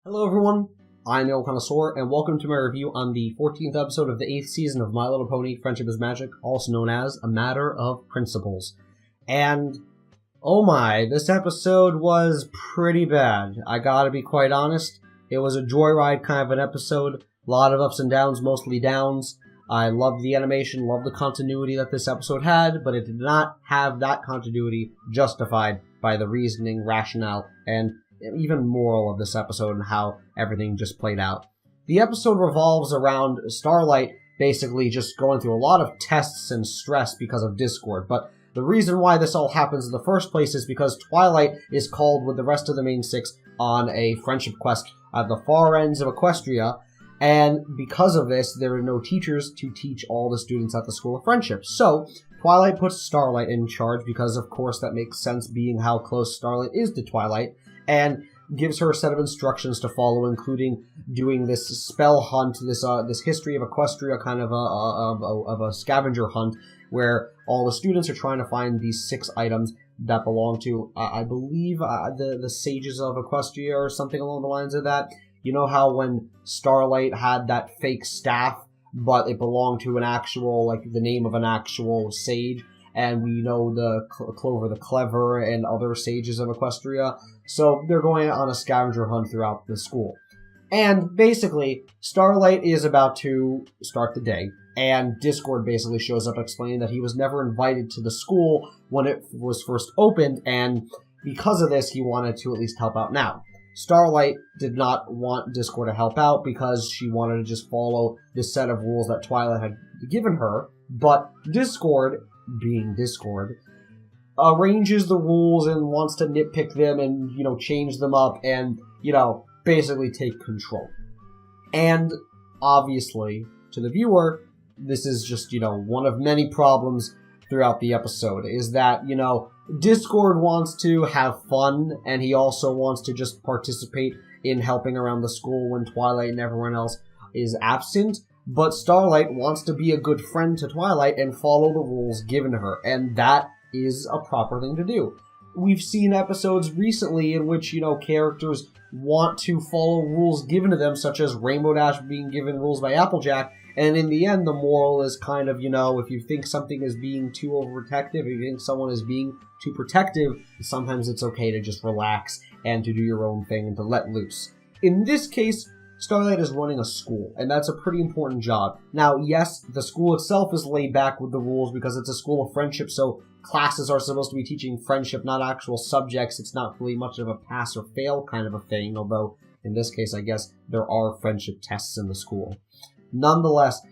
Hello everyone, I'm Neil Connoisseur, and welcome to my review on the 14th episode of the 8th season of My Little Pony Friendship is Magic, also known as A Matter of Principles. And, oh my, this episode was pretty bad. I gotta be quite honest. It was a joyride kind of an episode, a lot of ups and downs, mostly downs. I loved the animation, loved the continuity that this episode had, but it did not have that continuity justified by the reasoning, rationale, and even moral of this episode and how everything just played out. The episode revolves around Starlight basically just going through a lot of tests and stress because of Discord, but the reason why this all happens in the first place is because Twilight is called with the rest of the main six on a friendship quest at the far ends of Equestria, and because of this, there are no teachers to teach all the students at the School of Friendship. So, Twilight puts Starlight in charge because, of course, that makes sense being how close Starlight is to Twilight, and gives her a set of instructions to follow, including doing this spell hunt, this history of Equestria kind of a scavenger hunt, where all the students are trying to find these 6 items that belong to, I believe, the sages of Equestria or something along the lines of that. You know how when Starlight had that fake staff, but it belonged to an actual, like, the name of an actual sage, and we know the Clover the Clever and other sages of Equestria, so they're going on a scavenger hunt throughout the school. And basically, Starlight is about to start the day, and Discord basically shows up explaining that he was never invited to the school when it was first opened, and because of this, he wanted to at least help out now. Starlight did not want Discord to help out because she wanted to just follow this set of rules that Twilight had given her, but Discord, being Discord, arranges the rules and wants to nitpick them and, change them up and, basically take control. And, obviously, to the viewer, this is just, one of many problems throughout the episode, is that, Discord wants to have fun, and he also wants to just participate in helping around the school when Twilight and everyone else is absent, but Starlight wants to be a good friend to Twilight and follow the rules given to her, and that is a proper thing to do. We've seen episodes recently in which, characters want to follow rules given to them, such as Rainbow Dash being given rules by Applejack, and in the end, the moral is kind of, if you think something is being too overprotective, if you think someone is being too protective, sometimes it's okay to just relax and to do your own thing and to let loose. In this case, Starlight is running a school, and that's a pretty important job. Now, yes, the school itself is laid back with the rules because it's a school of friendship, so classes are supposed to be teaching friendship, not actual subjects. It's not really much of a pass or fail kind of a thing, although in this case, I guess, there are friendship tests in the school. Nonetheless,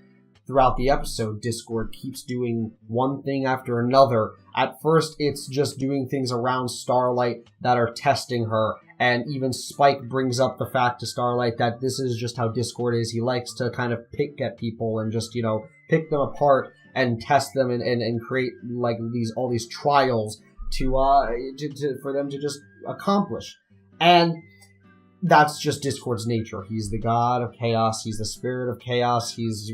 throughout the episode, Discord keeps doing one thing after another. At first, it's just doing things around Starlight that are testing her, and even Spike brings up the fact to Starlight that this is just how Discord is. He likes to kind of pick at people and just, pick them apart and test them and create, like, all these trials for them to just accomplish. And that's just Discord's nature. He's the god of chaos. He's the spirit of chaos. He's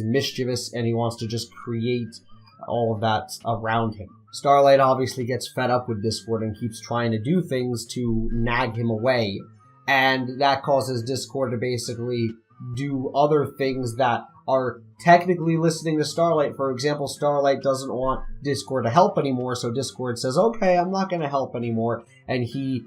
mischievous, and he wants to just create all of that around him. Starlight obviously gets fed up with Discord and keeps trying to do things to nag him away, and that causes Discord to basically do other things that are technically listening to Starlight. For example, Starlight doesn't want Discord to help anymore, so Discord says, okay, I'm not going to help anymore, and he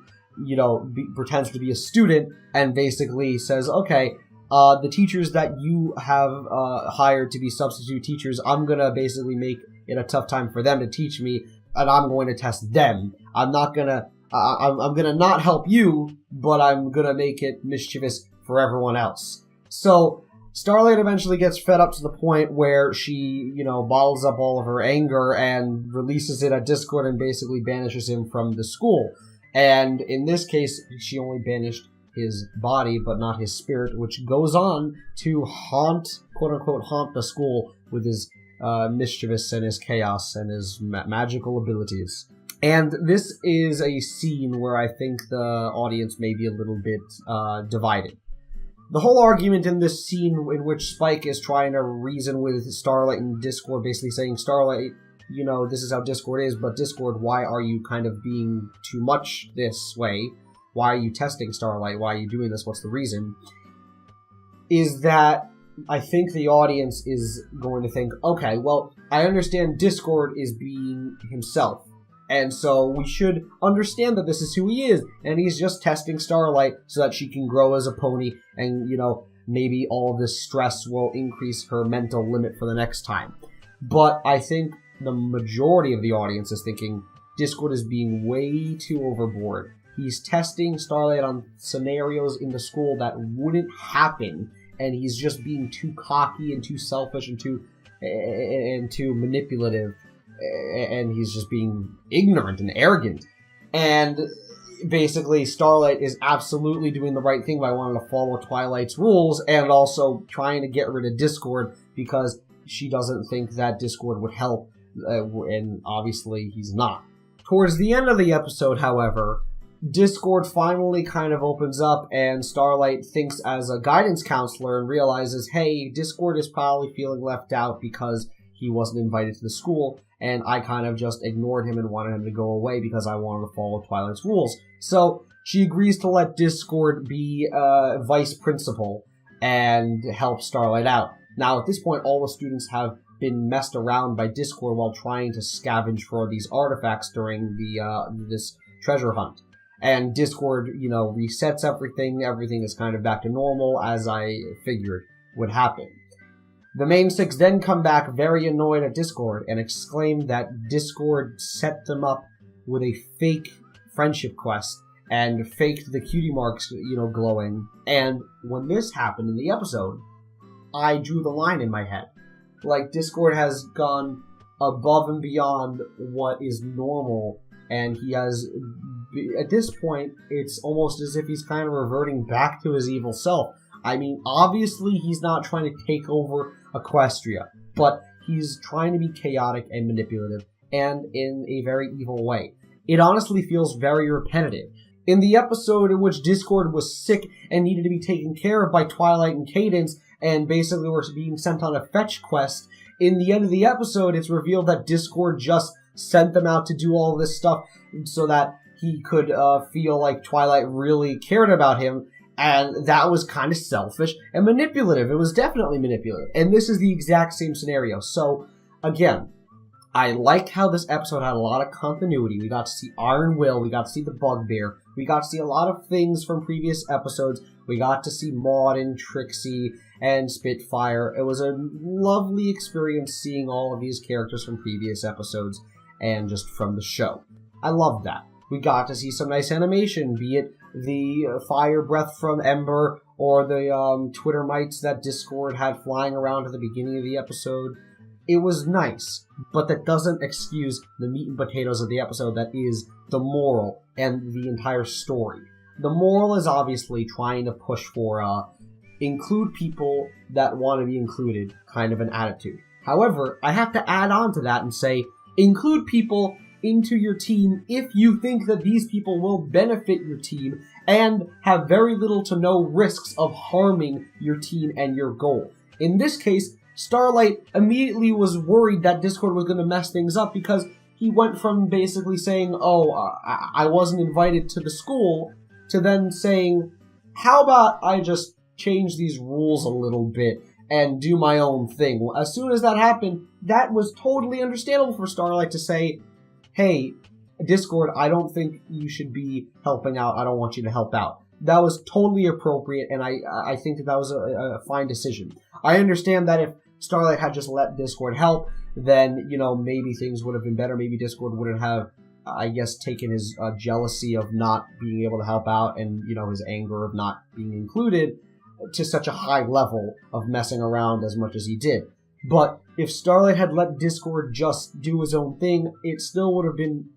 pretends to be a student and basically says, okay, the teachers that you have hired to be substitute teachers, I'm going to basically make it a tough time for them to teach me, and I'm going to test them. I'm going to not help you, but I'm going to make it mischievous for everyone else. So Starlight eventually gets fed up to the point where she, bottles up all of her anger and releases it at Discord and basically banishes him from the school. And in this case, she only banished his body, but not his spirit, which goes on to quote-unquote, haunt the school with his mischievous and his chaos and his magical abilities. And this is a scene where I think the audience may be a little bit divided. The whole argument in this scene in which Spike is trying to reason with Starlight and Discord, basically saying, Starlight, this is how Discord is, but Discord, why are you kind of being too much this way? why are you testing Starlight? Why are you doing this? What's the reason? Is that I think the audience is going to think, okay, well, I understand Discord is being himself. And so we should understand that this is who he is, and he's just testing Starlight so that she can grow as a pony, and, maybe all of this stress will increase her mental limit for the next time. But I think the majority of the audience is thinking Discord is being way too overboard. He's testing Starlight on scenarios in the school that wouldn't happen, and he's just being too cocky and too selfish and too manipulative, and he's just being ignorant and arrogant. And basically, Starlight is absolutely doing the right thing by wanting to follow Twilight's rules, and also trying to get rid of Discord because she doesn't think that Discord would help, and obviously he's not. Towards the end of the episode, however, Discord finally kind of opens up, and Starlight thinks as a guidance counselor and realizes, hey, Discord is probably feeling left out because he wasn't invited to the school, and I kind of just ignored him and wanted him to go away because I wanted to follow Twilight's rules. So she agrees to let Discord be vice principal and help Starlight out. Now, at this point, all the students have been messed around by Discord while trying to scavenge for these artifacts during this treasure hunt. And Discord, resets everything. Everything is kind of back to normal, as I figured would happen. The main six then come back very annoyed at Discord and exclaim that Discord set them up with a fake friendship quest and faked the cutie marks, glowing. And when this happened in the episode, I drew the line in my head. Like, Discord has gone above and beyond what is normal, and he has, at this point, it's almost as if he's kind of reverting back to his evil self. I mean, obviously he's not trying to take over Equestria, but he's trying to be chaotic and manipulative, and in a very evil way. It honestly feels very repetitive. In the episode in which Discord was sick and needed to be taken care of by Twilight and Cadence, and basically were being sent on a fetch quest, in the end of the episode, it's revealed that Discord just sent them out to do all this stuff so that he could feel like Twilight really cared about him, and that was kind of selfish and manipulative. It was definitely manipulative. And this is the exact same scenario. So, again, I liked how this episode had a lot of continuity. We got to see Iron Will, we got to see the Bugbear, we got to see a lot of things from previous episodes, we got to see Maud and Trixie and Spitfire. It was a lovely experience seeing all of these characters from previous episodes and just from the show. I loved that. We got to see some nice animation, be it the fire breath from Ember or the Twitter mites that Discord had flying around at the beginning of the episode. It was nice, but that doesn't excuse the meat and potatoes of the episode that is the moral and the entire story. The moral is obviously trying to push for include people that want to be included kind of an attitude. However, I have to add on to that and say, include people into your team if you think that these people will benefit your team and have very little to no risks of harming your team and your goal. In this case, Starlight immediately was worried that Discord was going to mess things up because he went from basically saying, I wasn't invited to the school, to then saying, how about I just change these rules a little bit and do my own thing. Well, as soon as that happened, that was totally understandable for Starlight to say, hey, Discord, I don't think you should be helping out. I don't want you to help out. That was totally appropriate, and I think that was a fine decision. I understand that if Starlight had just let Discord help, then, maybe things would have been better. Maybe Discord wouldn't have, taken his jealousy of not being able to help out and, his anger of not being included to such a high level of messing around as much as he did. But if Starlight had let Discord just do his own thing, it still would have been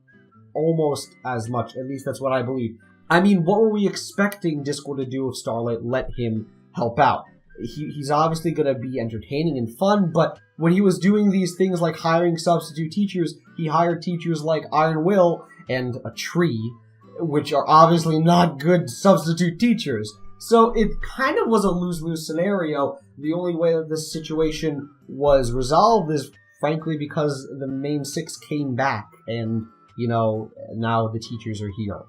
almost as much. At least that's what I believe. I mean, what were we expecting Discord to do if Starlight let him help out? He's obviously going to be entertaining and fun, but when he was doing these things like hiring substitute teachers, he hired teachers like Iron Will and a tree, which are obviously not good substitute teachers. So it kind of was a lose-lose scenario. The only way that this situation was resolved is, frankly, because the main six came back and, now the teachers are here.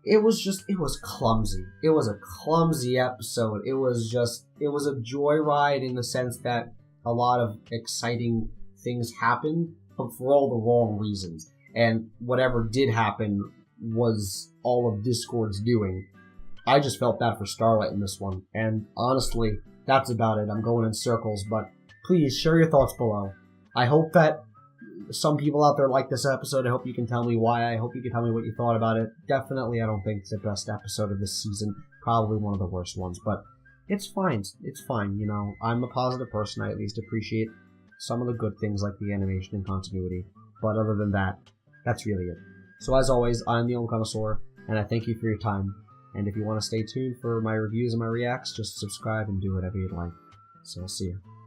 it was clumsy. It was a clumsy episode. It was a joyride in the sense that a lot of exciting things happened, but for all the wrong reasons. And whatever did happen was all of Discord's doing. I just felt bad for Starlight in this one. And honestly, that's about it. I'm going in circles, but please share your thoughts below. I hope that some people out there like this episode. I hope you can tell me why. I hope you can tell me what you thought about it. Definitely, I don't think it's the best episode of this season. Probably one of the worst ones, but it's fine. It's fine, you know. I'm a positive person. I at least appreciate some of the good things like the animation and continuity. But other than that, that's really it. So as always, I'm the Old Connoisseur, and I thank you for your time. And if you want to stay tuned for my reviews and my reacts, just subscribe and do whatever you'd like. So I'll see you.